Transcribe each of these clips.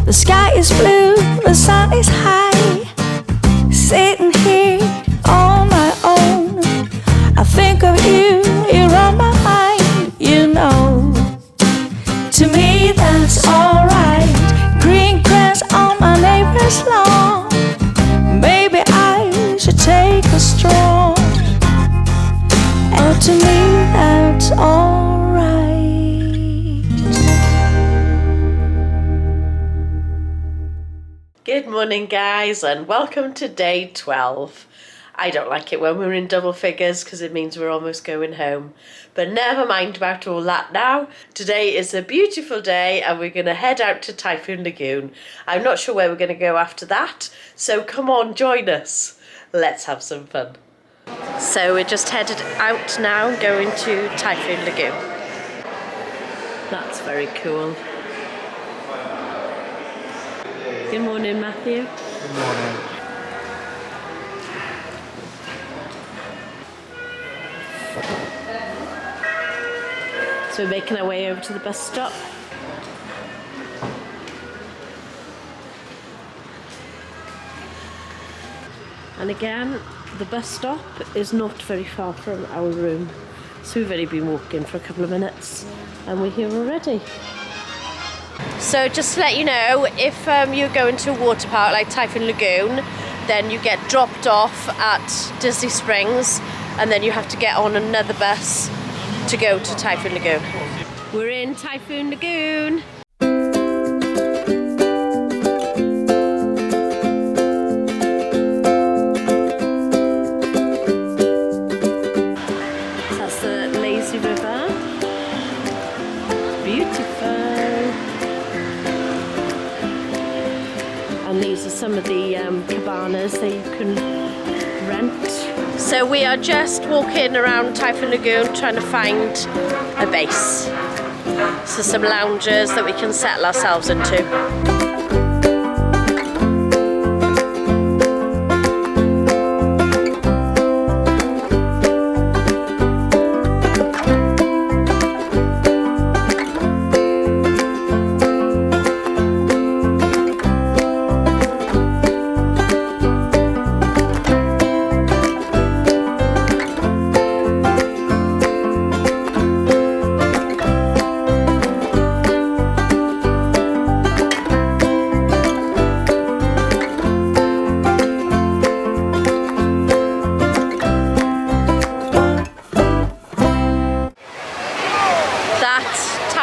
The sky is blue, the sun is high. Sitting here on my own, I think of you, you're on my mind, you know. To me that's alright. Green grass on my neighbor's lawn. Maybe I should take a stroll. Oh, to me that's alright. Good morning guys, and welcome to day 12. I don't like it when we're in double figures because it means we're almost going home. But never mind about all that now. Today is a beautiful day and we're going to head out to Typhoon Lagoon. I'm not sure where we're going to go after that, so come on, join us. Let's have some fun. So we're just headed out now, going to Typhoon Lagoon. That's very cool. Good morning, Matthew. Good morning. So we're making our way over to the bus stop. And again, the bus stop is not very far from our room. So we've only been walking for a couple of minutes and we're here already. So just to let you know, if you're going to a water park like Typhoon Lagoon, then you get dropped off at Disney Springs and then you have to get on another bus to go to Typhoon Lagoon. We're in Typhoon Lagoon. That's the lazy river. Beautiful. And these are some of the cabanas that you can rent. So we are just walking around Typhoon Lagoon trying to find a base. So some lounges that we can settle ourselves into.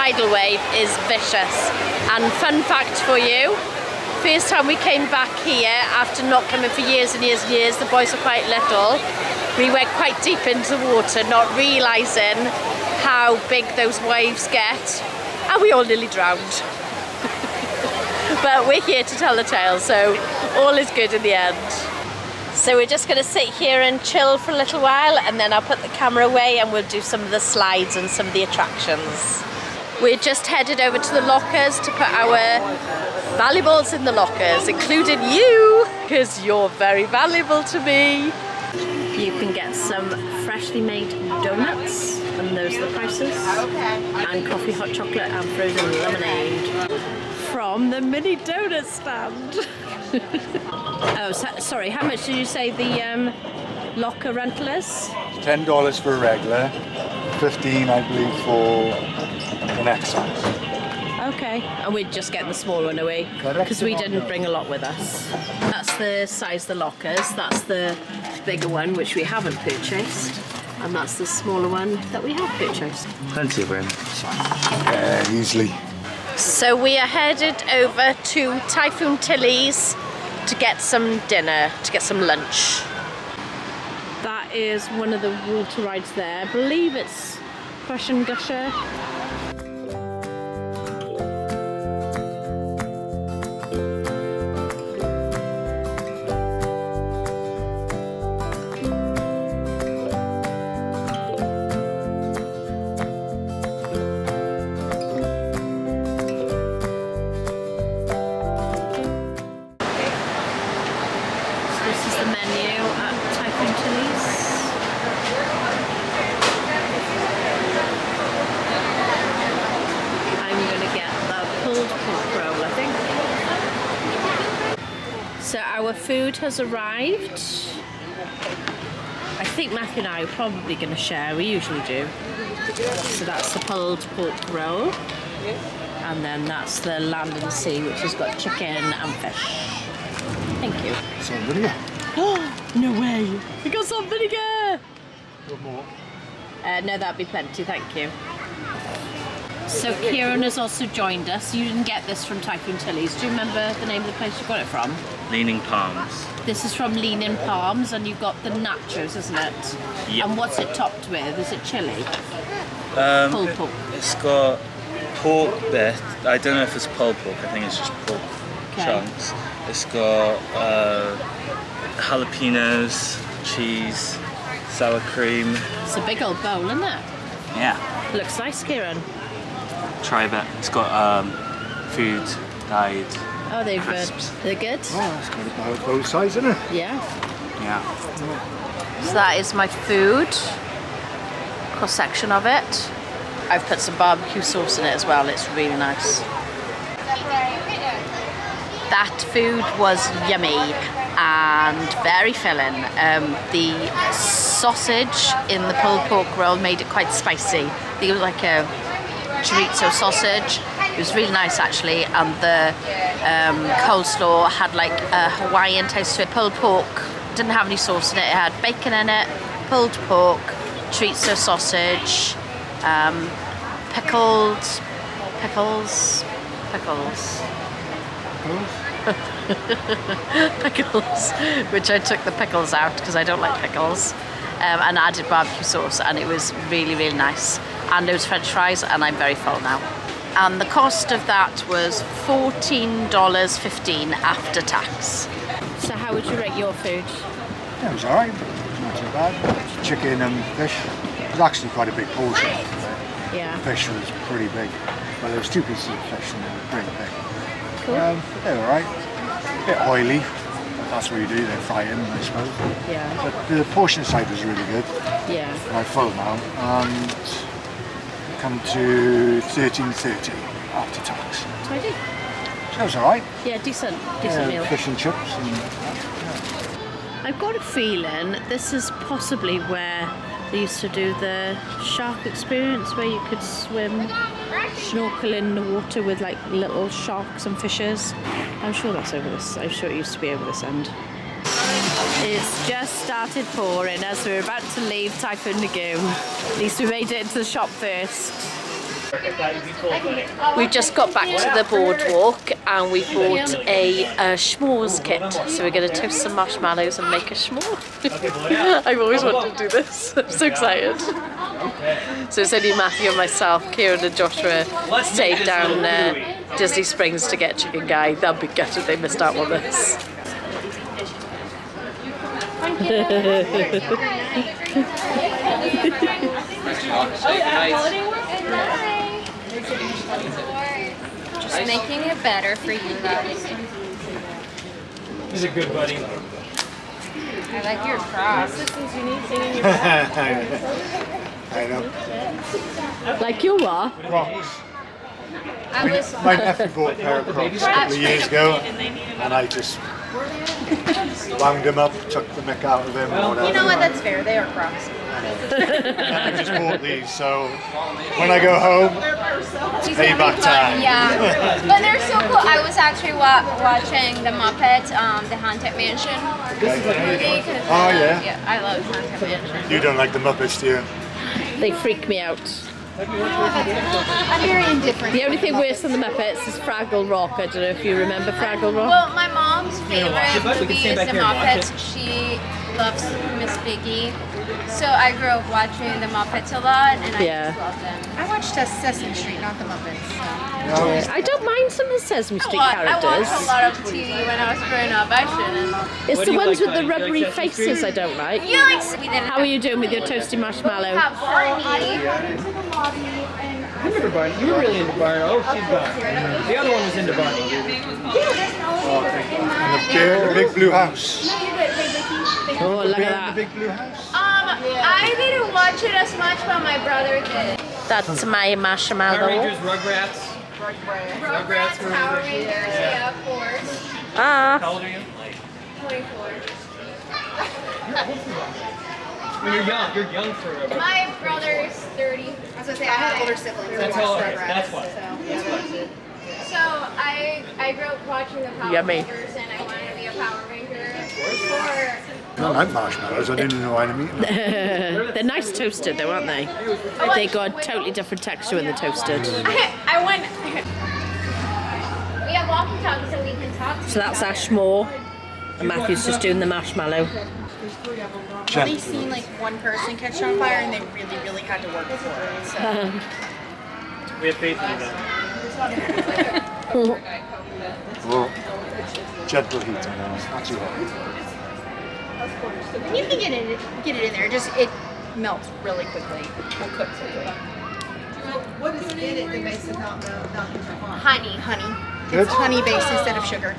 Tidal wave is vicious. And fun fact for you, first time we came back here after not coming for years and years and years, the boys were quite little, we went quite deep into the water not realising how big those waves get, and we all nearly drowned. But we're here to tell the tale, so all is good in the end. So we're just going to sit here and chill for a little while and then I'll put the camera away and we'll do some of the slides and some of the attractions. We're just headed over to the lockers to put our valuables in the lockers, including you, because you're very valuable to me. You can get some freshly made donuts, and those are the prices, and coffee, hot chocolate and frozen lemonade from the mini donut stand. Oh, sorry, how much did you say the locker rental is? $10 for a regular, $15 I believe for an exercise. Okay, and we'd just get the small one away because we didn't bring a lot with us. That's the size of the lockers. That's the bigger one which we haven't purchased, and that's the smaller one that we have purchased. Plenty of room. Yeah, easily. So we are headed over to Typhoon Tilly's to get some dinner, to get some lunch. That is one of the water rides there. I believe it's Crush and Gusher. This is the menu at Typhoon Tilly's. our food has arrived. I think Matthew and I are probably going to share. We usually do. So that's the pulled pork roll. And then that's the land and sea, which has got chicken and fish. Thank you. Salt vinegar. No way. We got salt vinegar. One more. No, that'd be plenty, thank you. So Kieran has also joined us. You didn't get this from Typhoon Tilly's. Do you remember the name of the place you got it from? Leaning Palms. This is from Leaning Palms, and you've got the nachos, isn't it? Yep. And what's it topped with? Is it chili? Pulled pork. It's got pork bit. I don't know if it's pulled pork. I think it's just pork chunks. It's got jalapenos, cheese, sour cream. It's a big old bowl, isn't it? Yeah. Looks nice, Kieran. Try a bit. It's got food dyed. Oh, they're good. crisps. They're good? Oh, that's got about both sides, isn't it? Yeah. Yeah. So that is my food. Cross section of it. I've put some barbecue sauce in it as well. It's really nice. That food was yummy and very filling. The sausage in the pulled pork roll made it quite spicy. I think it was like a chorizo sausage. It was really nice actually, and the coleslaw had like a Hawaiian taste to it. Pulled pork didn't have any sauce in it. It had bacon in it, pulled pork, chorizo sausage, pickles, which I took the pickles out because I don't like pickles, and added barbecue sauce, and it was really, really nice. And those French fries, and I'm very full now. And the cost of that was $14.15 after tax. So how would you rate your food? Yeah, it was alright. Not too bad. Chicken and fish. It was actually quite a big portion. Yeah. The fish was pretty big. Well, there was 2 pieces of fish and they were pretty big. Cool. But they were alright. A bit oily. That's what you do, they fry them, I suppose. Yeah. But the portion size was really good. Yeah. I'm full now. And come to $13.30 after tax. Tidy. So it was alright. Yeah, decent Yeah, meal. fish and chips. And, I've got a feeling this is possibly where they used to do the shark experience, where you could swim, snorkel in the water with like little sharks and fishes. I'm sure that's over this. I'm sure it used to be over this end. It's just started pouring as we're about to leave Typhoon Lagoon. At least we made it into the shop first. We've just got back to the boardwalk and we bought a s'mores kit. So we're going to toast some marshmallows and make a s'more. I've always wanted to do this. I'm so excited. So it's only Matthew and myself. Kieran and Joshua stayed down Disney Springs to get chicken guy. They'll be gutted they missed out on this. Just making it better for you guys. He's a good buddy. I like your cross. I know. Like you are? Crocs. I was. My nephew bought a pair of Crocs a couple of years ago, and I just wound them up, took the mick out of them. Or whatever. You know what? That's fair. They are cross. I just bought these, so when I go home, She's payback time. Yeah, but they're so cool. I was actually watching the Muppets, the Haunted Mansion movie. Oh, yeah? Yeah, I love Haunted Mansion. You don't like the Muppets, do you? They freak me out. I'm very indifferent. The only thing worse than the Muppets is Fraggle Rock. I don't know if you remember Fraggle Rock. Well, my mom's favorite We can movie stand is back the here and watch Muppets. She loves Miss Piggy. So I grew up watching the Muppets a lot, and I Yeah. just love them. I watched Sesame Street, not the Muppets. I don't mind some of the Sesame Street I characters. watched a lot of TV when I was growing up. I shouldn't. It's What the do you ones like, with the Bonnie? You like rubbery Sesame faces Street? I don't like. You like? We didn't. How are you doing with your toasty marshmallow? have Barney. I remember Barney. You were really into Barney. Oh, she's gone. The other one was into Barney. And the big blue house. Oh, look The at that. big blue house. I didn't watch it as much, but my brother did. That's my Power marshmallow. Rangers, Rugrats. Rugrats, Power Rangers, yeah, of course. Ah, How old are you? 24. When you're young for a... My brother's 30. I was gonna say I had older siblings. That's who all watched right. Rugrats, That's why. So, yeah, that's it. So I grew up watching the Power Yummy. Rangers and I wanted to be a Power Ranger. I like marshmallows. I didn't know I'd eat them. They're nice toasted though, aren't they? They got a totally different texture when they're toasted. I went. We have walkie-talkies so we can talk. So that's Ashmore, and Matthew's just doing the marshmallow. I've only seen like one person catch on fire, and they really, really had to work for it. So. We have faith in you. Well, gentle heat, not too hot. And you can get it in there. Just it melts really quickly. Will cook quickly. What is in it that makes it not Honey. honey? Good. It's honey based instead of sugar.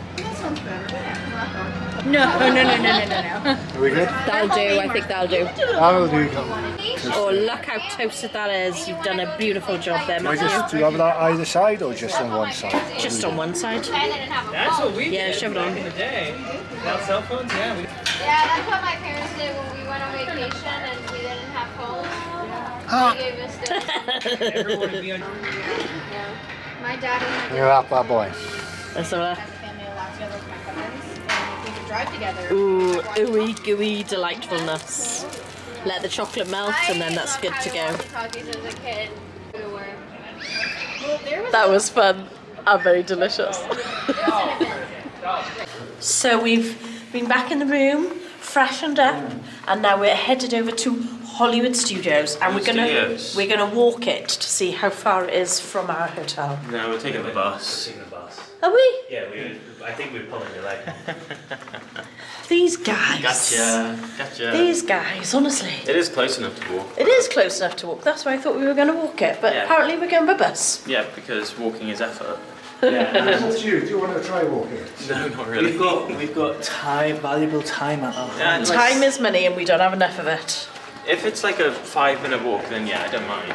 No. Are we good? That'll do, I think that'll do. That'll do. Oh, look how toasted that is. You've done a beautiful job there, Do you Matthew. have that either side or just on one side? Just on one side. That's what we Yeah, did shove it back on. in the day. Without cell phones, yeah. Yeah, that's what my parents did when we went on vacation and we didn't have phones. They gave us the. Everyone would be on... My dad and my You're up, that boy. That's all right. As a family, a lot together with my cousins, and we could drive together. Ooh, ooey gooey delightfulness. Let the chocolate melt and then that's good to go. Walkie-talkies as a kid. That was fun and very delicious. So we've been back in the room, freshened up, and now we're headed over to Hollywood Studios, and we're gonna walk it to see how far it is from our hotel. No, we're taking the bus. Are we? Yeah, I think we're pulling your leg. These guys. Gotcha. These guys, honestly. It is close enough to walk. It is close enough to walk. That's why I thought we were going to walk it, but Yeah. apparently we're going by bus. Yeah, because walking is effort. It's up to you. Do you want to try walking? No, not really. We've got time, valuable time at our Yeah, it's Time is money and we don't have enough of it. If it's like a 5-minute walk, then yeah, I don't mind.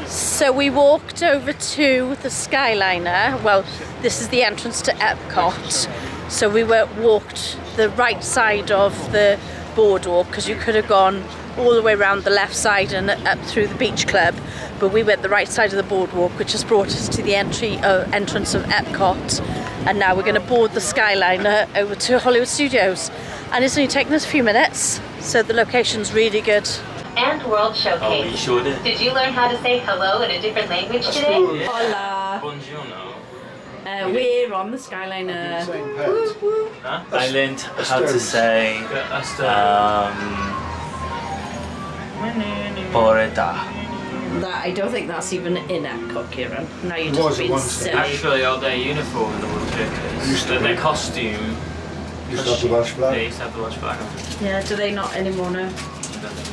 So we walked over to the Skyliner. Well, this is the entrance to Epcot. So we walked the right side of the boardwalk because you could have gone all the way around the left side and up through the beach club. But we went the right side of the boardwalk, which has brought us to the entrance of Epcot. And now we're going to board the Skyliner over to Hollywood Studios. And it's only taken us a few minutes, so the location's really good. And World Showcase. Oh, you sure did? Did you learn how to say hello in a different language today? Hola. Buongiorno. We're on the Skyliner. Huh? I learned how to say Boreda. That, I don't think that's even in Epcot, Kieran. Now you're It was just at being one stage. silly. Actually, all their uniform in the World Showcase, Used to be. their costume, Used to have the Welsh they flag. used to have the Welsh flag on. Yeah, do they not anymore now? I don't think so.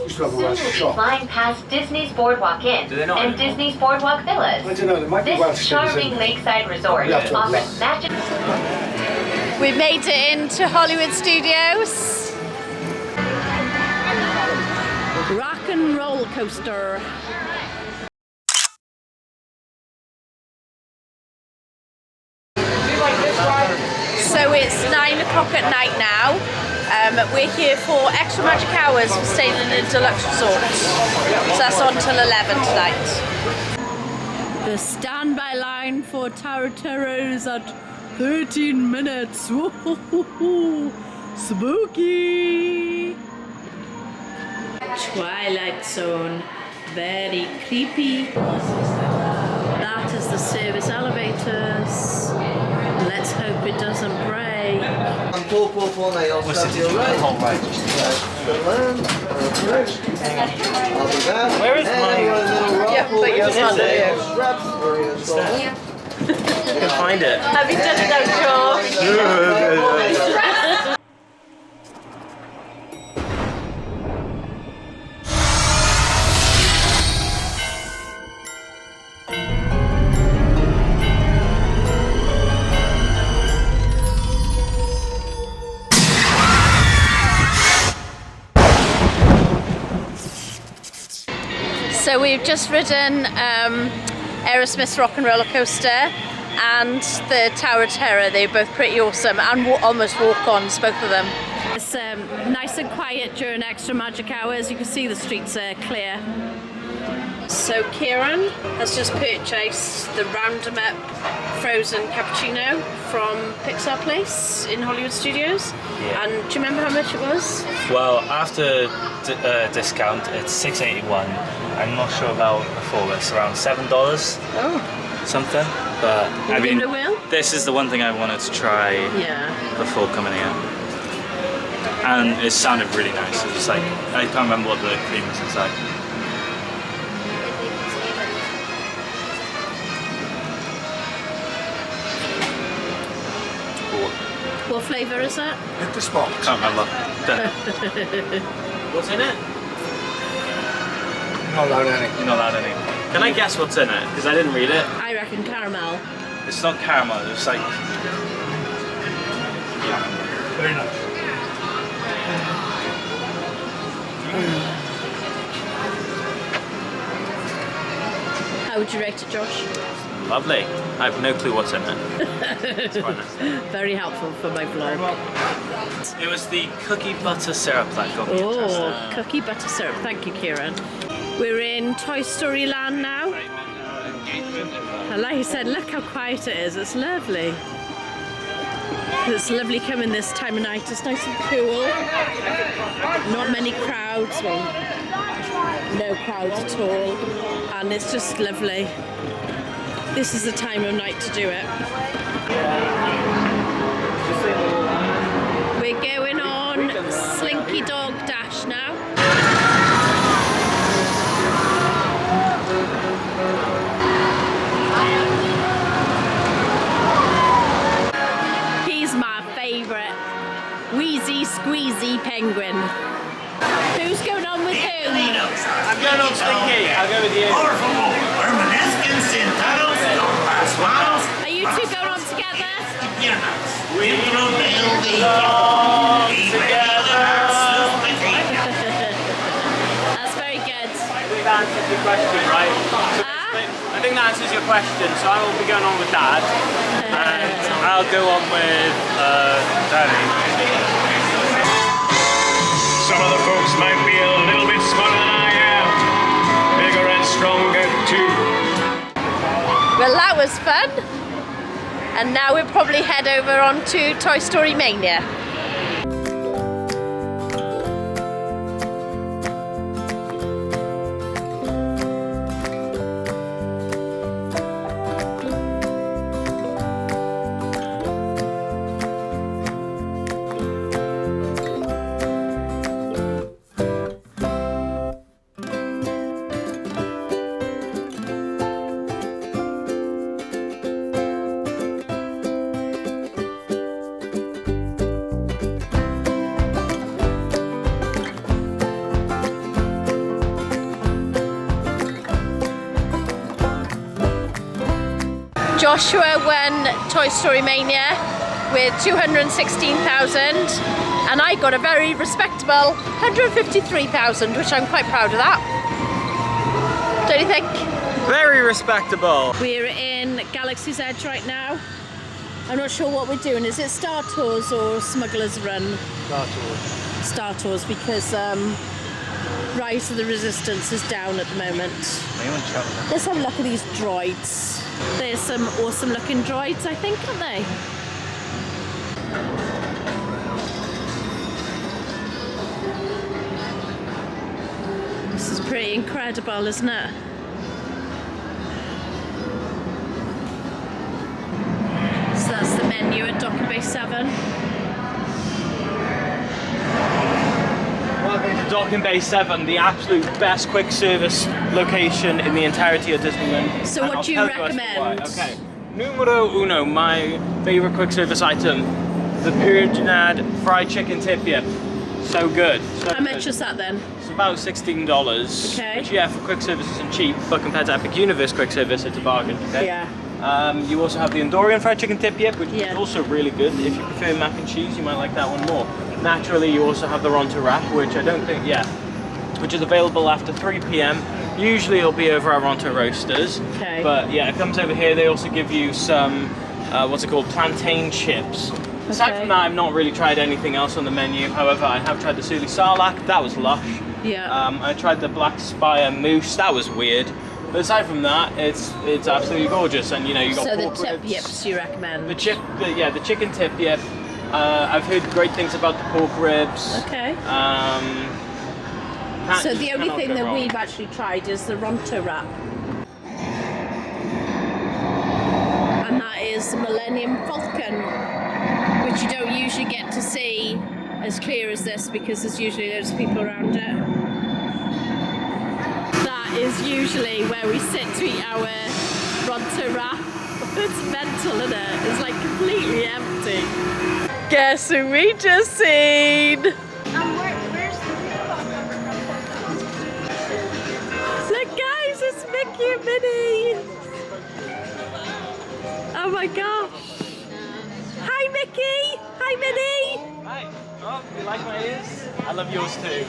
Used to have a Welsh Soon we'll be shop. flying past Disney's BoardWalk Inn Do they not and anymore? Disney's BoardWalk I Villas. don't know, there might be Welsh This things charming in lakeside resort Yeah, totally. offers magic. We made it into Hollywood Studios. Rock and roll coaster. So it's 9 o'clock at night now. We're here for extra magic hours. We're staying in a deluxe resort. So that's on till 11 tonight. The standby line for Tower of Terror is at 13 minutes. Woo-hoo-hoo-hoo. Spooky. Twilight Zone. Very creepy. That is the service elevators. Let's hope it doesn't break. I'm Paul now, you'll start your right. I'll be back. Where is mine? Yeah, but yours not there. I can find it. Have you done it now, George? So we've just ridden Aerosmith's Rock and Roller Coaster, and the Tower of Terror. They're both pretty awesome and almost walk-ons, both of them. It's nice and quiet during extra magic hours. You can see the streets are clear. So Kieran has just purchased the Round-em Up frozen cappuccino from Pixar Place in Hollywood Studios. Yeah. And do you remember how much it was? Well, after discount, it's $6.81. I'm not sure about before. It's around $7 Oh. something. But I mean, give it a whirl? this is the one thing I wanted to try before coming here. And it sounded really nice. It was like, I can't remember what the cream was inside. What flavour is that? Hit the spot. Can't remember. What's in it? Not allowed any. You're not allowed any. Can I guess what's in it? Because I didn't read it. I reckon caramel. It's not caramel, it's like... Very nice. How would you rate it, Josh? Lovely. I have no clue what's in it. It's quite nice. Very helpful for my vlog. It was the cookie butter syrup that got me interested. Oh, cookie butter syrup. Thank you, Kieran. We're in Toy Story Land now. And like I said, look how quiet it is. It's lovely. It's lovely coming this time of night. It's nice and cool. Not many crowds. Well, no crowds at all. And it's just lovely. This is the time of night to do it. We're going on Slinky Dog Dash now. He's my favourite wheezy squeezy penguin. Who's going on with whom? I'm going on Slinky. I'll go with you. Are you two going on together? We belong together. That's very good. I think that answers your question, right? I think that answers your question, so I will be going on with Dad. And I'll go on with Danny. Some of the folks might be a little bit smarter than I am. Bigger and stronger too. Well, that was fun. And now we'll probably head over on to Toy Story Mania. Joshua won Toy Story Mania with 216,000 and I got a very respectable 153,000, which I'm quite proud of that. Don't you think? Very respectable. We're in Galaxy's Edge right now. I'm not sure what we're doing. Is it Star Tours or Smuggler's Run? Star Tours. Star Tours, because Rise of the Resistance is down at the moment. Let's have a look at these droids. There's some awesome looking droids, I think, aren't they? This is pretty incredible, isn't it? So that's the menu at Docking Bay 7. Welcome to Docking Bay 7, the absolute best quick service location in the entirety of Disneyland. So what do you recommend? Okay, numero uno, my favorite quick service item, the Purginad fried chicken tip-yip. So good. So How much is that then? It's about $16. Okay. Which, yeah, for quick service isn't cheap, but compared to Epic Universe quick service, it's a bargain. Okay? Yeah. You also have the Andorian fried chicken tip-yip, which is also really good. If you prefer mac and cheese, you might like that one more. Naturally, you also have the Ronto wrap, which I don't think, which is available after 3 p.m. Usually it'll be over at Ronto Roasters. Okay. But yeah, it comes over here. They also give you some, what's it called, plantain chips. Aside from that, I've not really tried anything else on the menu. However, I have tried the Suli Sarlacc. That was lush. Yeah. I tried the Black Spire Mousse. That was weird. But aside from that, it's absolutely gorgeous. And you know, you got so the pork tip ribs. yips you recommend? The chicken tip yip. I've heard great things about the pork ribs. Okay. So the only thing that we've actually tried is the Ronto wrap. And that is the Millennium Falcon, which you don't usually get to see as clear as this because there's usually loads of people around it. That is usually where we sit to eat our Ronto wrap. It's mental, isn't it? It's like completely empty. Guess who we just seen? Where's the Look guys, it's Mickey and Minnie! Oh my gosh! Hi Mickey! Hi Minnie! Hi. Oh, you like my ears? I love yours too.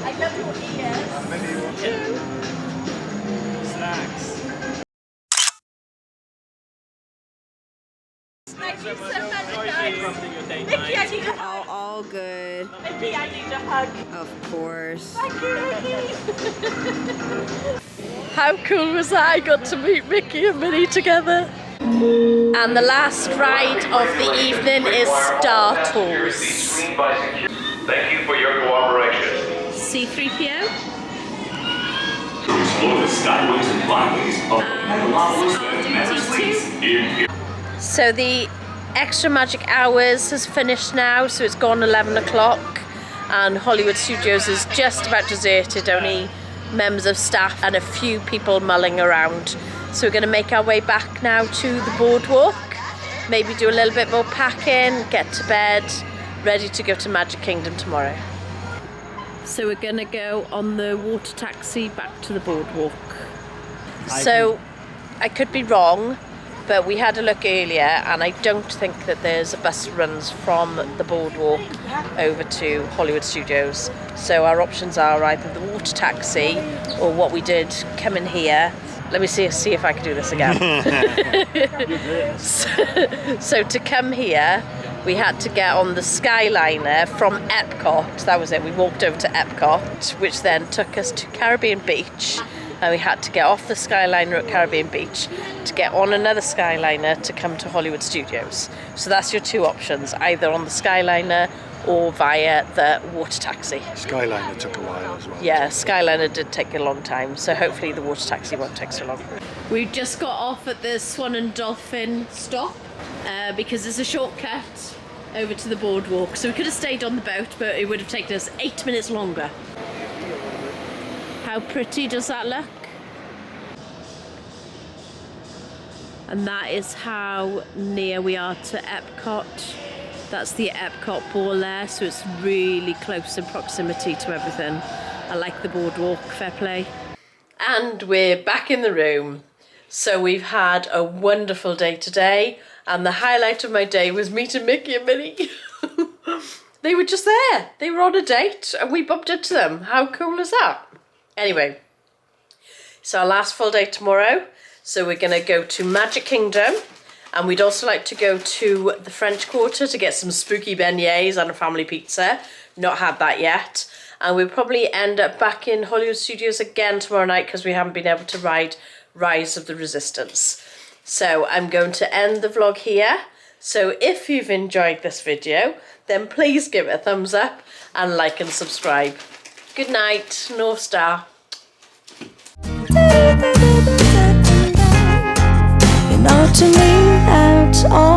I love your ears. Snacks. Thank you so much, Sorry for interrupting your date Mickey, night. I need a hug. All good. Mickey, I need a hug. Of course. Thank you, Mickey. How cool was that? I got to meet Mickey and Minnie together. And the last ride of the evening is Star Tours. Thank you for your cooperation. C-3PO. To explore the skyways and flyways of Marshmallows that never sleeps. So the extra magic hours has finished now, so it's gone 11 o'clock and Hollywood Studios is just about deserted, only members of staff and a few people mulling around. So we're going to make our way back now to the boardwalk, maybe do a little bit more packing, get to bed, ready to go to Magic Kingdom tomorrow. So we're going to go on the water taxi back to the boardwalk. So I could be wrong, but we had a look earlier and I don't think that there's a bus runs from the boardwalk over to Hollywood Studios. So our options are either the water taxi or what we did, come in here. Let me see if I can do this again. So to come here, we had to get on the Skyliner from Epcot. That was it. We walked over to Epcot, which then took us to Caribbean Beach. And we had to get off the Skyliner at Caribbean Beach to get on another Skyliner to come to Hollywood Studios. So that's your two options, either on the Skyliner or via the water taxi. Skyliner took a while as well. Yeah, Skyliner did take a long time, so hopefully the water taxi won't take so long. We just got off at the Swan and Dolphin stop because there's a shortcut over to the boardwalk. So we could have stayed on the boat, but it would have taken us 8 minutes longer. How pretty does that look? And that is how near we are to Epcot. That's the Epcot ball there, so it's really close in proximity to everything. I like the boardwalk, fair play. And we're back in the room. So we've had a wonderful day today, and the highlight of my day was meeting Mickey and Minnie. They were just there. They were on a date, and we bumped into them. How cool is that? Anyway, it's our last full day tomorrow, so we're going to go to Magic Kingdom, and we'd also like to go to the French Quarter to get some spooky beignets and a family pizza. Not had that yet. And we'll probably end up back in Hollywood Studios again tomorrow night because we haven't been able to ride Rise of the Resistance. So I'm going to end the vlog here. So if you've enjoyed this video, then please give it a thumbs up and like and subscribe. Good night, North Star. You know, to me, that's all.